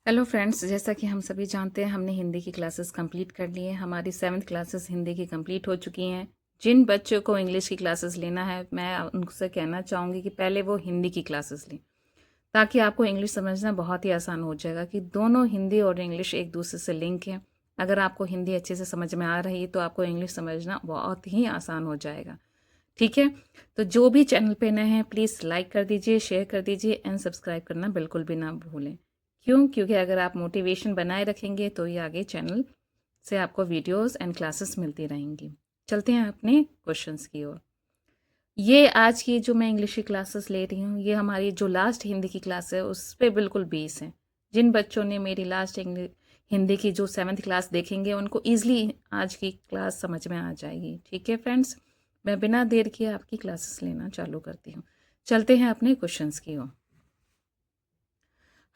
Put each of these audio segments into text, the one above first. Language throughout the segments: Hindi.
हेलो फ्रेंड्स, जैसा कि हम सभी जानते हैं हमने हिंदी की क्लासेस कंप्लीट कर ली हैं। हमारी 7th क्लासेस हिंदी की कंप्लीट हो चुकी हैं। जिन बच्चों को इंग्लिश की क्लासेस लेना है, मैं उनसे कहना चाहूँगी कि पहले वो हिंदी की क्लासेस लें, ताकि आपको इंग्लिश समझना बहुत ही आसान हो जाएगा कि दोनों हिंदी और इंग्लिश एक दूसरे से लिंक हैं। अगर आपको हिंदी अच्छे से समझ में आ रही है तो आपको इंग्लिश समझना बहुत ही आसान हो जाएगा। ठीक है, तो जो भी चैनल पे नए हैं प्लीज़ लाइक कर दीजिए, शेयर कर दीजिए एंड सब्सक्राइब करना बिल्कुल भी ना भूलें। क्यों? क्योंकि अगर आप मोटिवेशन बनाए रखेंगे तो ये आगे चैनल से आपको वीडियोस एंड क्लासेस मिलती रहेंगी। चलते हैं अपने क्वेश्चंस की ओर। ये आज की जो मैं इंग्लिश की क्लासेस ले रही हूँ, ये हमारी जो लास्ट हिंदी की क्लास है उस पे बिल्कुल बेस है। जिन बच्चों ने मेरी लास्ट हिंदी की जो 7th क्लास देखेंगे उनको ईज़िली आज की क्लास समझ में आ जाएगी। ठीक है फ्रेंड्स, मैं बिना देर किए आपकी क्लासेस लेना चालू करती हूँ। चलते हैं अपने क्वेश्चंस की ओर।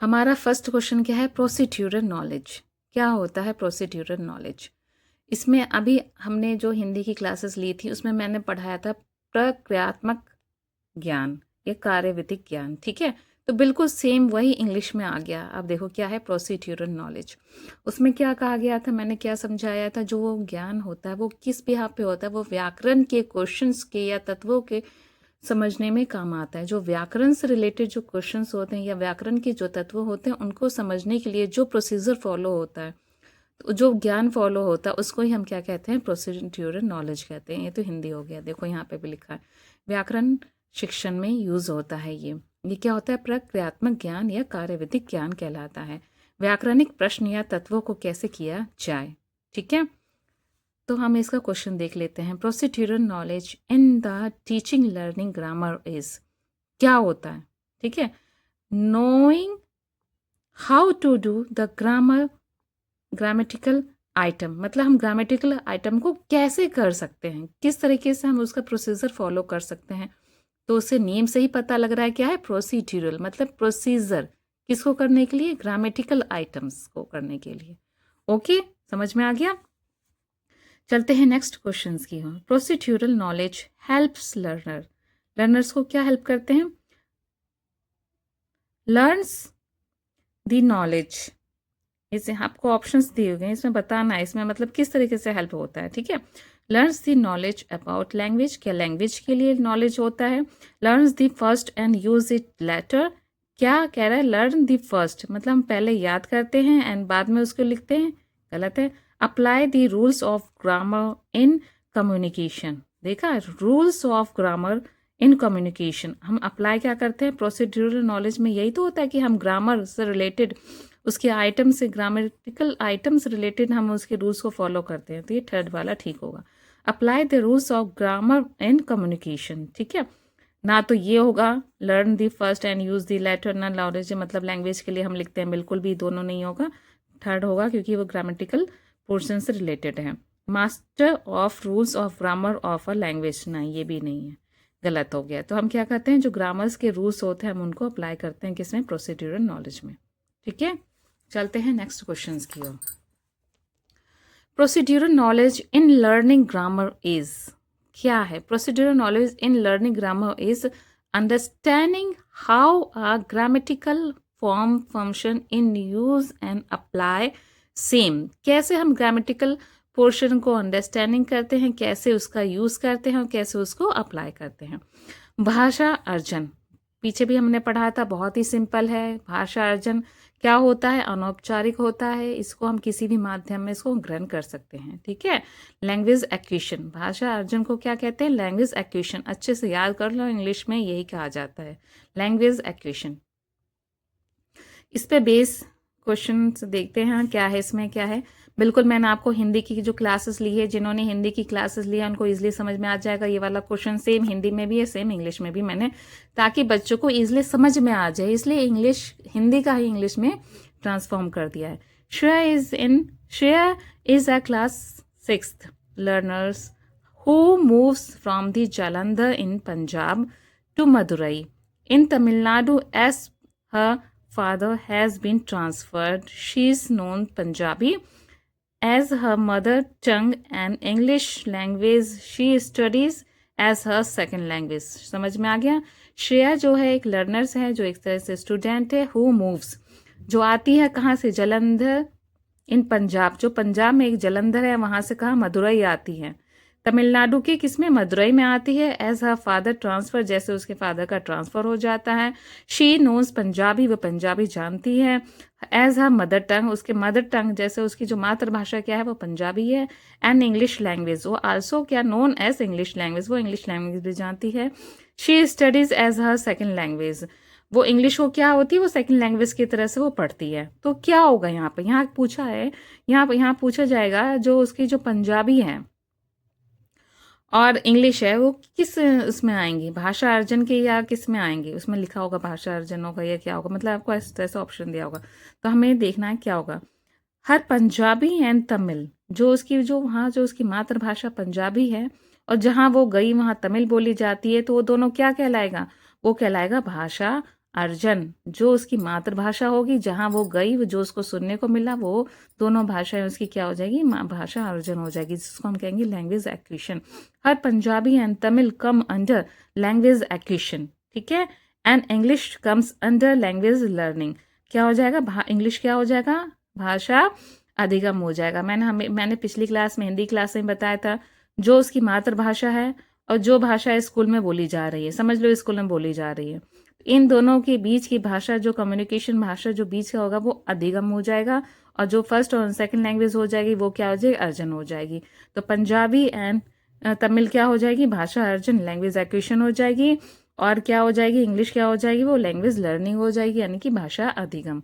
हमारा फर्स्ट क्वेश्चन क्या है? Procedural knowledge. क्या होता है प्रोसीड्यूरल नॉलेज? इसमें अभी हमने जो हिंदी की क्लासेस ली थी उसमें मैंने पढ़ाया था प्रक्रियात्मक ज्ञान या कार्यविधिक ज्ञान। ठीक है, तो बिल्कुल सेम वही इंग्लिश में आ गया। अब देखो क्या है प्रोसीड्यूरल नॉलेज। उसमें क्या कहा गया था, मैंने क्या समझाया था, जो वो ज्ञान होता है वो किस बिहाफ पे होता है, वो व्याकरण के क्वेश्चंस के या तत्वों के समझने में काम आता है। जो व्याकरण से रिलेटेड जो क्वेश्चंस होते हैं या व्याकरण के जो तत्व होते हैं उनको समझने के लिए जो प्रोसीजर फॉलो होता है, तो जो ज्ञान फॉलो होता है उसको ही हम क्या कहते हैं? प्रोसीड्यूरल नॉलेज कहते हैं। ये तो हिंदी हो गया, देखो यहाँ पे भी लिखा है व्याकरण शिक्षण में यूज होता है। ये क्या होता है? प्रक्रियात्मक ज्ञान या कार्यविधिक ज्ञान कहलाता है। व्याकरणिक प्रश्न या तत्वों को कैसे किया जाए। ठीक है, तो हम इसका क्वेश्चन देख लेते हैं। Procedural knowledge in the teaching learning grammar is, क्या होता है? ठीक है, knowing how to do the grammatical item, मतलब हम ग्रामेटिकल आइटम को कैसे कर सकते हैं, किस तरीके से हम उसका प्रोसीजर फॉलो कर सकते हैं। तो उसे नेम से ही पता लग रहा है क्या है? प्रोसीड्यूरल मतलब प्रोसीजर, किसको करने के लिए? ग्रामेटिकल आइटम्स को करने के लिए। ओके, समझ में आ गया। चलते हैं नेक्स्ट क्वेश्चंस की ओर। प्रोसीड्यूरल नॉलेज हेल्प्स लर्नर्स को क्या हेल्प करते हैं? Learns the knowledge. इसे आपको ऑप्शंस दिए हुए हैं, इसमें बताना है इसमें मतलब किस तरीके से हेल्प होता है। ठीक है, learns the knowledge about language, क्या लैंग्वेज के लिए नॉलेज होता है। Learns the first and use it later, क्या कह रहा है? लर्न द फर्स्ट मतलब हम पहले याद करते हैं एंड बाद में उसको लिखते हैं, गलत है। Apply the rules of grammar in communication, देखा, rules of grammar in communication हम अप्लाई क्या करते हैं? प्रोसीड्यूरल नॉलेज में यही तो होता है कि हम ग्रामर से रिलेटेड उसके आइटम से, ग्रामेटिकल आइटम से रिलेटेड हम उसके रूल्स को फॉलो करते हैं। तो ये थर्ड वाला ठीक होगा। Apply the rules of grammar and communication. ठीक है, ना तो ये होगा learn the first and use the later, ना नॉलेज मतलब लैंग्वेज के लिए हम लिखते हैं, बिल्कुल भी दोनों नहीं होगा। थर्ड होगा क्योंकि वो ग्रामेटिकल पोर्शन से रिलेटेड है। Master of rules of grammar of a language, ना ये भी नहीं है, गलत हो गया। तो हम क्या करते हैं? जो ग्रामर्स के रूल्स होते हैं हम उनको अप्लाई करते हैं किसमें? प्रोसीड्यूरल नॉलेज में। ठीक है, चलते हैं नेक्स्ट क्वेश्चंस की ओर। Procedural knowledge in learning grammar is, क्या है? Procedural knowledge in learning grammar is understanding how a grammatical form function in use and apply same, कैसे हम ग्रामेटिकल पोर्शन को अंडरस्टैंडिंग करते हैं, कैसे उसका यूज करते हैं और कैसे उसको अप्लाई करते हैं। भाषा अर्जन, पीछे भी हमने पढ़ा था, बहुत ही सिंपल है। भाषा अर्जन क्या होता है? अनौपचारिक होता है, इसको हम किसी भी माध्यम में इसको ग्रहण कर सकते हैं। ठीक है, लैंग्वेज एक्विजिशन, भाषा अर्जन को क्या कहते हैं? लैंग्वेज एक्विजिशन, अच्छे से याद कर लो, इंग्लिश में यही कहा जाता है, लैंग्वेज एक्विजिशन। इस पे बेस क्वेश्चन देखते हैं क्या है, इसमें क्या है। बिल्कुल मैंने आपको हिंदी की जो क्लासेस ली है, जिन्होंने हिंदी की क्लासेस ली है उनको इजीली समझ में आ जाएगा। ये वाला क्वेश्चन सेम हिंदी में भी है, सेम इंग्लिश में भी मैंने, ताकि बच्चों को इजीली समझ में आ जाए, इसलिए इंग्लिश हिंदी का ही इंग्लिश में ट्रांसफॉर्म कर दिया है। Shreya is a class 6th learners who moves from the Jalandhar in Punjab to Madurai in Tamil Nadu as her father has been transferred. She is known Punjabi as her mother tongue and English language she studies as her second language. समझ में आ गया। श्रेया जो है एक लर्नर्स है, जो एक तरह से स्टूडेंट है। हु मूव्स, जो आती है कहाँ से, जलंधर इन पंजाब, जो पंजाब में एक जलंधर है वहाँ से कहाँ, मदुरई आती है। तमिलनाडु की किसमें, मदुरई में आती है। एज हर फादर ट्रांसफर, जैसे उसके फादर का ट्रांसफर हो जाता है। शी नोज पंजाबी, वो पंजाबी जानती है। एज हर मदर टंग, उसके मदर टंग जैसे उसकी जो मातृभाषा क्या है वो पंजाबी है। एंड इंग्लिश लैंग्वेज, वो आल्सो क्या, नोन एज इंग्लिश लैंग्वेज, वो इंग्लिश लैंग्वेज भी जानती है। She studies as her second language, वो इंग्लिश को क्या होती है, वो सेकंड लैंग्वेज की तरह से वो पढ़ती है। तो क्या होगा यहाँ पे, यहाँ पूछा है, यहाँ पूछा जाएगा जो उसकी जो पंजाबी है और इंग्लिश है वो किस उसमें आएंगी, भाषा अर्जन के या किस में आएंगी, उसमें लिखा होगा भाषा अर्जन होगा या क्या होगा, मतलब आपको ऐसा ऑप्शन दिया होगा। तो हमें देखना है क्या होगा। हर पंजाबी एंड तमिल, जो उसकी जो वहाँ जो उसकी मातृभाषा पंजाबी है और जहाँ वो गई वहाँ तमिल बोली जाती है, तो वो दोनों क्या कहलाएगा, वो कहलाएगा भाषा अर्जन। जो उसकी मातृभाषा होगी जहाँ वो गई, वो जो उसको सुनने को मिला, वो दोनों भाषाएं उसकी क्या हो जाएगी, भाषा अर्जन हो जाएगी, जिसको हम कहेंगे language acquisition. Her Punjabi and Tamil come under language acquisition, ठीक है। And English comes under language learning. क्या हो जाएगा, इंग्लिश क्या हो जाएगा, भाषा अधिगम हो जाएगा। मैंने पिछली क्लास में, हिंदी क्लास में बताया था, जो उसकी मातृभाषा है और जो भाषा स्कूल में बोली जा रही है, समझ लो स्कूल में बोली जा रही है, इन दोनों के बीच की भाषा, जो कम्युनिकेशन भाषा जो बीच का होगा वो अधिगम हो जाएगा, और जो फर्स्ट और सेकंड लैंग्वेज हो जाएगी वो क्या हो जाएगी, अर्जन हो जाएगी। तो पंजाबी एंड तमिल क्या हो जाएगी, भाषा अर्जन, लैंग्वेज एक्विजिशन हो जाएगी। और क्या हो जाएगी, इंग्लिश क्या हो जाएगी, वो लैंग्वेज लर्निंग हो जाएगी, यानी कि भाषा अधिगम।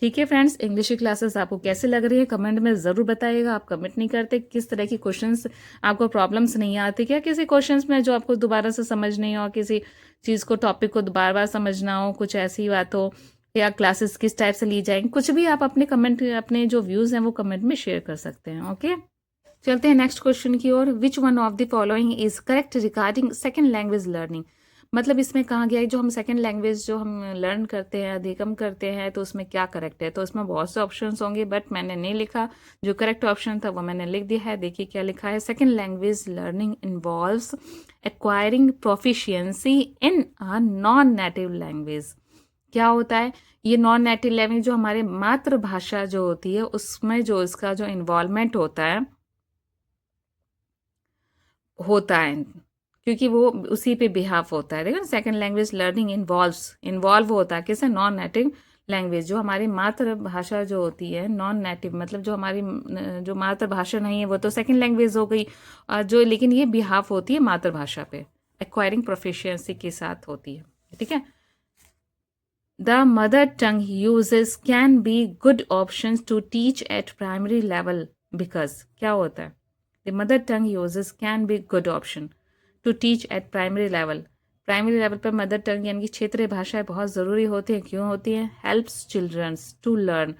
ठीक है फ्रेंड्स, इंग्लिश की क्लासेस आपको कैसे लग रही है कमेंट में ज़रूर बताइएगा। आप कमेंट नहीं करते, किस तरह की क्वेश्चंस आपको प्रॉब्लम्स नहीं आती क्या, किसी क्वेश्चंस में जो आपको दोबारा से समझ नहीं हो, किसी चीज़ को टॉपिक को बार बार समझना हो, कुछ ऐसी बात हो, या क्लासेस किस टाइप से ली जाएंगी, कुछ भी आप अपने कमेंट, अपने जो व्यूज़ हैं वो कमेंट में शेयर कर सकते हैं। ओके, चलते हैं नेक्स्ट क्वेश्चन की ओर। Which one of the following is correct regarding second language learning. मतलब इसमें कहा गया है जो हम सेकेंड लैंग्वेज जो हम लर्न करते हैं, अधिगम करते हैं, तो उसमें क्या करेक्ट है। तो इसमें बहुत से ऑप्शंस होंगे, बट मैंने नहीं लिखा, जो करेक्ट ऑप्शन था वो मैंने लिख दिया है। देखिए क्या लिखा है, second language learning involves acquiring proficiency in a non native language. क्या होता है, ये नॉन नेटिव लैंग्वेज जो हमारे मातृभाषा जो होती है उसमें जो इसका जो इन्वॉल्वमेंट होता है, क्योंकि वो उसी पे बिहाफ होता है। देखो ना, सेकेंड लैंग्वेज लर्निंग इन्वॉल्व होता है किसे, नॉन नेटिव लैंग्वेज, जो हमारी मातृभाषा जो होती है, नॉन नेटिव मतलब जो हमारी जो मातृभाषा नहीं है वो तो सेकेंड लैंग्वेज हो गई, जो लेकिन ये बिहाफ होती है मातृभाषा पे, एक्वायरिंग प्रोफिशिएंसी के साथ होती है। ठीक है, the mother tongue uses can be good options to teach at primary level because. क्या होता है, the mother tongue uses can be good option to teach at primary level. Primary level पर मदर टंग यानी कि क्षेत्रीय भाषाएं बहुत ज़रूरी होती हैं। क्यों होती हैं, हेल्प्स चिल्ड्रंस टू लर्न।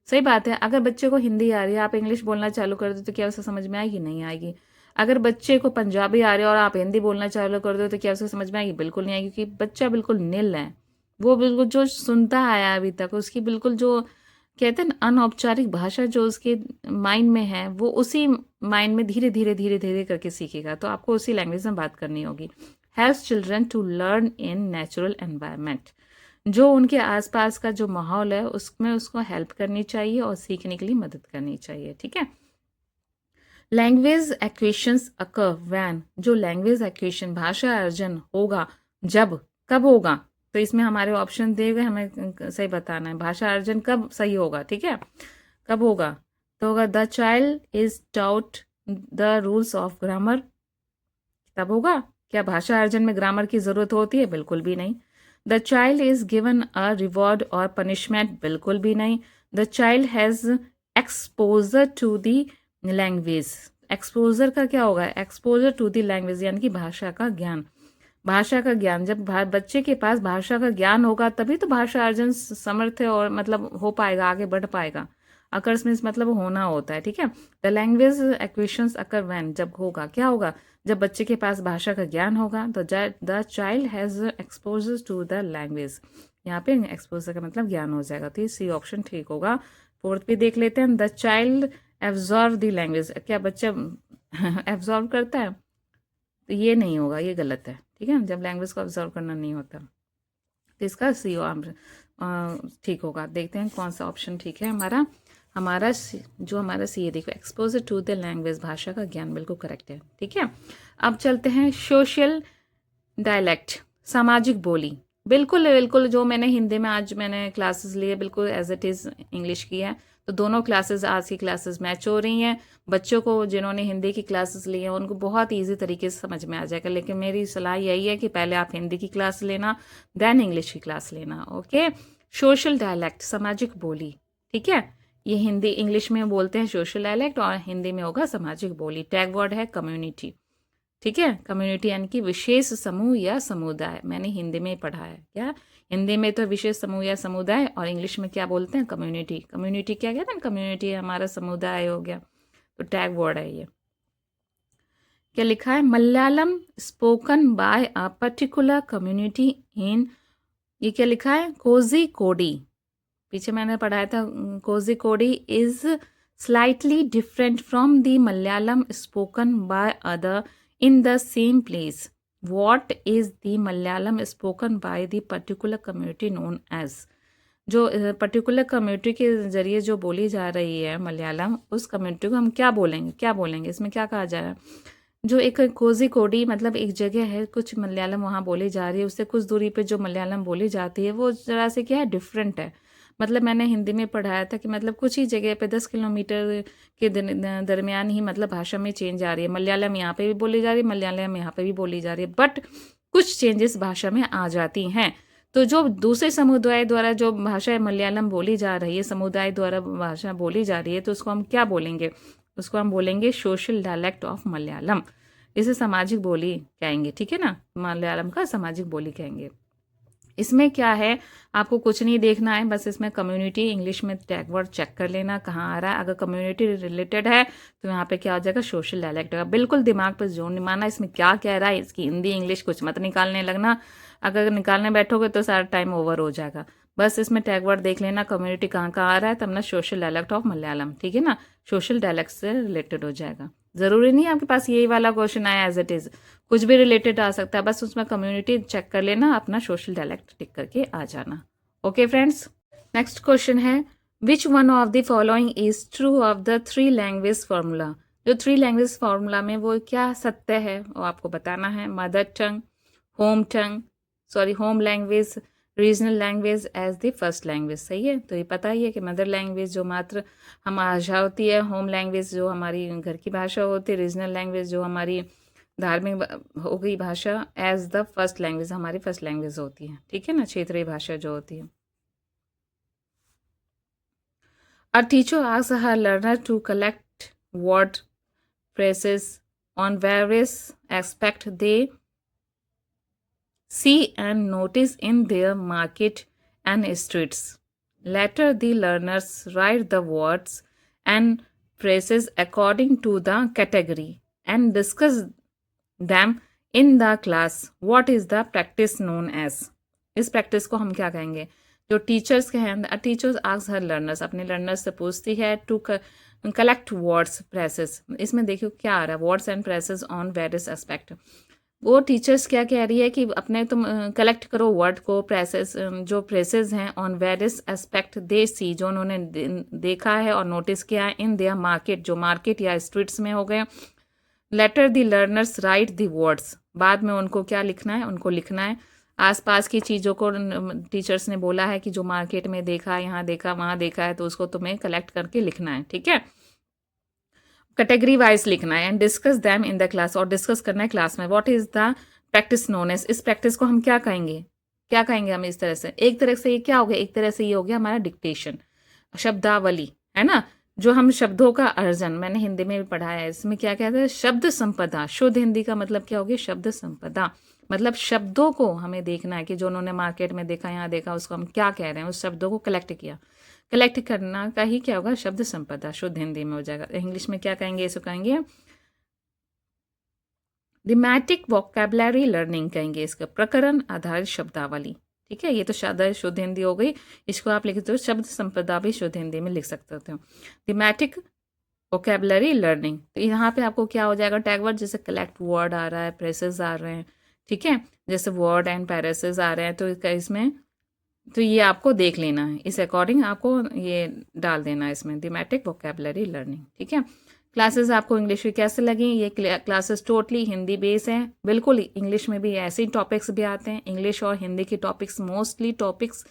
सही बात है, अगर बच्चे को हिंदी आ रही है, आप इंग्लिश बोलना चालू कर दो तो क्या उसे समझ में आएगी, नहीं आएगी। अगर बच्चे को पंजाबी आ रही है और आप हिंदी बोलना चालू कर दो तो क्या उसे समझ में आएगी, बिल्कुल नहीं आएगी, क्योंकि बच्चा बिल्कुल निल है, वो बिल्कुल जो सुनता आया अभी तक, उसकी बिल्कुल जो कहते हैं ना अनौपचारिक भाषा जो उसके माइंड में है, वो उसी माइंड में धीरे धीरे धीरे धीरे करके सीखेगा। तो आपको उसी लैंग्वेज में बात करनी होगी। Helps children to learn in natural environment, जो उनके आसपास का जो माहौल है उसमें उसको हेल्प करनी चाहिए और सीखने के लिए मदद करनी चाहिए। ठीक है, लैंग्वेज एक्वेशंस अकर व्हेन, जो लैंग्वेज एक्वेशन भाषा अर्जन होगा जब, कब होगा, तो इसमें हमारे ऑप्शन दिए गए, हमें सही बताना है भाषा अर्जन कब सही होगा। ठीक है, कब होगा, तो होगा the child is taut the rules of grammar, तब होगा। क्या भाषा अर्जन में ग्रामर की जरूरत होती है, बिल्कुल भी नहीं। The child is given a reward और पनिशमेंट, बिल्कुल भी नहीं। The child has exposure to the language, exposure का क्या होगा, एक्सपोजर टू द लैंग्वेज यानी कि भाषा का ज्ञान। भाषा का ज्ञान, जब बच्चे के पास भाषा का ज्ञान होगा तभी तो भाषा अर्जन समर्थ है और मतलब हो पाएगा, आगे बढ़ पाएगा। अकर्स मीन्स मतलब होना होता है। ठीक है, the language acquisitions occur when, जब होगा, क्या होगा, जब बच्चे के पास भाषा का ज्ञान होगा। तो the child has exposure to the language, यहाँ पे एक्सपोजर का मतलब ज्ञान हो जाएगा, तो ये सी ऑप्शन ठीक होगा। फोर्थ भी देख लेते हैं, the child absorb the language, क्या बच्चा एब्जॉर्व करता है, तो ये नहीं होगा, ये गलत है। ठीक है, जब लैंग्वेज को ऑब्जर्व करना नहीं होता, तो इसका सी ठीक होगा। देखते हैं कौन सा ऑप्शन ठीक है हमारा। हमारा सी है, देखो, एक्सपोजर टू द लैंग्वेज, भाषा का ज्ञान, बिल्कुल करेक्ट है। ठीक है, अब चलते हैं सोशल डायलेक्ट, सामाजिक बोली। बिल्कुल बिल्कुल, जो मैंने हिंदी में आज मैंने क्लासेस लिए बिल्कुल एज इट इज़ इंग्लिश की है। तो दोनों क्लासेस, आज की क्लासेस मैच हो रही हैं। बच्चों को जिन्होंने हिंदी की क्लासेस ली हैं उनको बहुत ईजी तरीके से समझ में आ जाएगा, लेकिन मेरी सलाह यही है कि पहले आप हिंदी की क्लास लेना, देन इंग्लिश की क्लास लेना। ओके, सोशल डायलेक्ट, सामाजिक बोली। ठीक है, ये हिंदी इंग्लिश में बोलते हैं सोशल डायलेक्ट, और हिंदी में होगा सामाजिक बोली। टैग वर्ड है कम्युनिटी। ठीक है, कम्युनिटी यानी कि विशेष समूह या समुदाय। मैंने हिंदी में ही पढ़ा है। क्या, हिंदी में तो विशेष समूह या समुदाय, और इंग्लिश में क्या बोलते हैं, कम्युनिटी। कम्युनिटी क्या कहते हैं, कम्युनिटी हमारा समुदाय हो गया। तो टैग वर्ड है ये। क्या लिखा है, Malayalam spoken by a particular community in, ये क्या लिखा है, कोझिकोडी। पीछे मैंने पढ़ाया था, Kozhikodi is slightly different from the Malayalam spoken by other in the same place. What is the Malayalam spoken by the particular community known as? जो पर्टिकुलर कम्युनिटी के ज़रिए जो बोली जा रही है मलयालम, उस कम्युनिटी को हम क्या बोलेंगे, क्या बोलेंगे, इसमें क्या कहा जा रहा है। जो एक कोझिकोडी मतलब एक जगह है, कुछ मलयालम वहाँ बोली जा रही है, उससे कुछ दूरी पे जो मलयालम बोली जाती है वो ज़रा से क्या है, डिफरेंट है। मतलब मैंने हिंदी में पढ़ाया था कि मतलब कुछ ही जगह पे 10 किलोमीटर के दरमियान ही मतलब भाषा में चेंज आ रही है। मलयालम यहाँ पे भी बोली जा रही है, मलयालम यहाँ पे भी बोली जा रही है, बट कुछ चेंजेस भाषा में आ जाती हैं। तो जो दूसरे समुदाय द्वारा जो भाषा मलयालम बोली जा रही है, समुदाय द्वारा भाषा बोली जा रही है, तो उसको हम क्या बोलेंगे, उसको हम बोलेंगे सोशल डायलेक्ट ऑफ मलयालम। इसे सामाजिक बोली कहेंगे। ठीक है ना, मलयालम का सामाजिक बोली कहेंगे। इसमें क्या है, आपको कुछ नहीं देखना है, बस इसमें कम्युनिटी इंग्लिश में टैग वर्ड चेक कर लेना कहाँ आ रहा है। अगर कम्युनिटी रिलेटेड है तो यहाँ पे क्या हो जाएगा, सोशल डायलेक्ट होगा। बिल्कुल दिमाग पर जोर नहीं मारना, इसमें क्या कह रहा है, इसकी हिंदी इंग्लिश कुछ मत निकालने लगना। अगर निकालने बैठोगे तो सारा टाइम ओवर हो जाएगा। बस इसमें टैग वर्ड देख लेना, कम्युनिटी कहाँ कहाँ आ रहा है, तब ना सोशल डायलेक्ट ऑफ मलयालम। ठीक है ना, सोशल डायलेक्ट से रिलेटेड हो जाएगा। ज़रूरी नहीं है आपके पास यही वाला क्वेश्चन आया एज इट इज़, कुछ भी रिलेटेड आ सकता है। बस उसमें कम्युनिटी चेक कर लेना, अपना सोशल डायलेक्ट टिक करके आ जाना। ओके फ्रेंड्स, नेक्स्ट क्वेश्चन है, विच one of the following is true of the 3 language formula. जो 3 लैंग्वेज फार्मूला में वो क्या सत्य है वो आपको बताना है। Mother tongue, home language, regional language as the first language. सही है, तो ये पता ही है कि मदर लैंग्वेज जो मात्र हम भाषा होती है, होम लैंग्वेज जो हमारी घर की भाषा होती है, रीजनल लैंग्वेज जो हमारी धार्मिक हो गई भाषा, एज द फर्स्ट लैंग्वेज हमारी फर्स्ट लैंग्वेज होती है। ठीक है ना, क्षेत्रीय भाषा जो होती है। A teacher asks her learner to collect word phrases on various aspects they see and notice in their market and streets. Later, the learners write the words and phrases according to the category and discuss them in the class. What is the practice known as? इस प्रैक्टिस को हम क्या कहेंगे, जो टीचर्स के हैं, टीचर्स आस्क हर लर्नर्स, अपने लर्नर्स से पूछती है टू कलेक्ट वर्ड्स प्रेसेस। इसमें देखियो क्या आ रहा है, words and presses on various aspect. वो टीचर्स क्या कह रही है कि अपने तुम कलेक्ट करो वर्ड को, प्रेसेस जो प्रेसेस हैं, on various aspect they see, जो उन्होंने देखा है और नोटिस किया है, इन देयर मार्केट, जो मार्केट या स्ट्रीट्स में हो गए। Later the learners write the words, बाद में उनको क्या लिखना है, उनको लिखना है आसपास की चीज़ों को। टीचर्स ने बोला है कि जो मार्केट में देखा, यहाँ देखा, वहाँ देखा है, तो उसको तुम्हें कलेक्ट करके लिखना है। ठीक है, कैटेगरी वाइज लिखना है। And discuss them in the class, और डिस्कस करना है क्लास में। What is the practice known as, इस प्रैक्टिस को हम क्या कहेंगे, क्या कहेंगे हम इस तरह से। एक तरह से ये क्या हो गया, एक तरह से ये हो गया हमारा डिक्टेशन, शब्दावली, है ना। जो हम शब्दों का अर्जन, मैंने हिंदी में भी पढ़ा है, इसमें क्या कहते हैं, शब्द संपदा। शुद्ध हिंदी का मतलब क्या हो गया, शब्द संपदा। मतलब शब्दों को हमें देखना है कि जो उन्होंने मार्केट में देखा, यहाँ देखा, उसको हम क्या कह रहे हैं, उस शब्दों को कलेक्ट किया। कलेक्ट करना का ही क्या होगा, शब्द संपदा, शुद्ध हिंदी में हो जाएगा। इंग्लिश में क्या कहेंगे, इसको कहेंगे थीमैटिक वोकैबुलरी लर्निंग कहेंगे, इसका प्रकरण आधारित शब्दावली। ठीक है, ये तो शुद्ध हिंदी हो गई। इसको आप लिखते हो शब्द संपदा भी शुद्ध हिंदी में लिख सकते हो। थीमैटिक वोकैबुलरी लर्निंग, तो यहाँ पे आपको क्या हो जाएगा, टैग वर्ड, जैसे कलेक्ट वर्ड आ रहा है, प्रेसेस आ रहे हैं। ठीक है, जैसे वर्ड एंड पैरेसेस आ रहे हैं, तो इसमें तो ये आपको देख लेना है, इस अकॉर्डिंग आपको ये डाल देना है इसमें, थीमेटिक वोकेबलरी लर्निंग, ठीक है। क्लासेस आपको इंग्लिश की कैसे लगी? ये क्लासेस टोटली हिंदी बेस हैं, बिल्कुल इंग्लिश में भी ऐसे ही टॉपिक्स भी आते हैं, इंग्लिश और हिंदी के topics mostly topics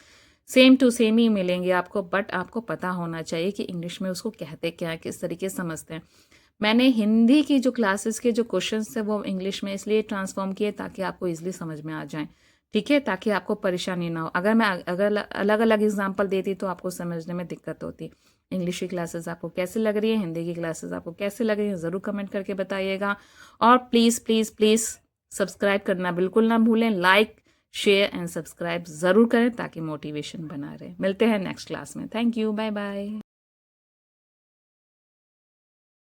same to same ही मिलेंगे आपको, बट आपको पता होना चाहिए कि इंग्लिश में उसको कहते क्या है, किस तरीके से समझते हैं। मैंने हिंदी की जो क्लासेस के जो क्वेश्चंस थे वो इंग्लिश में इसलिए ट्रांसफॉर्म किए ताकि आपको इजीली समझ में आ जाएं, ठीक है, ताकि आपको परेशानी ना हो। अगर मैं अगर अलग अलग एग्जांपल देती तो आपको समझने में दिक्कत होती। इंग्लिश की क्लासेस आपको कैसी लग रही है, हिंदी की क्लासेस आपको कैसी लग रही है, ज़रूर कमेंट करके बताइएगा। और प्लीज़ प्लीज़ प्लीज़ सब्सक्राइब करना बिल्कुल ना भूलें, लाइक शेयर एंड सब्सक्राइब ज़रूर करें ताकि मोटिवेशन बना रहे। मिलते हैं नेक्स्ट क्लास में। Thank you, bye bye.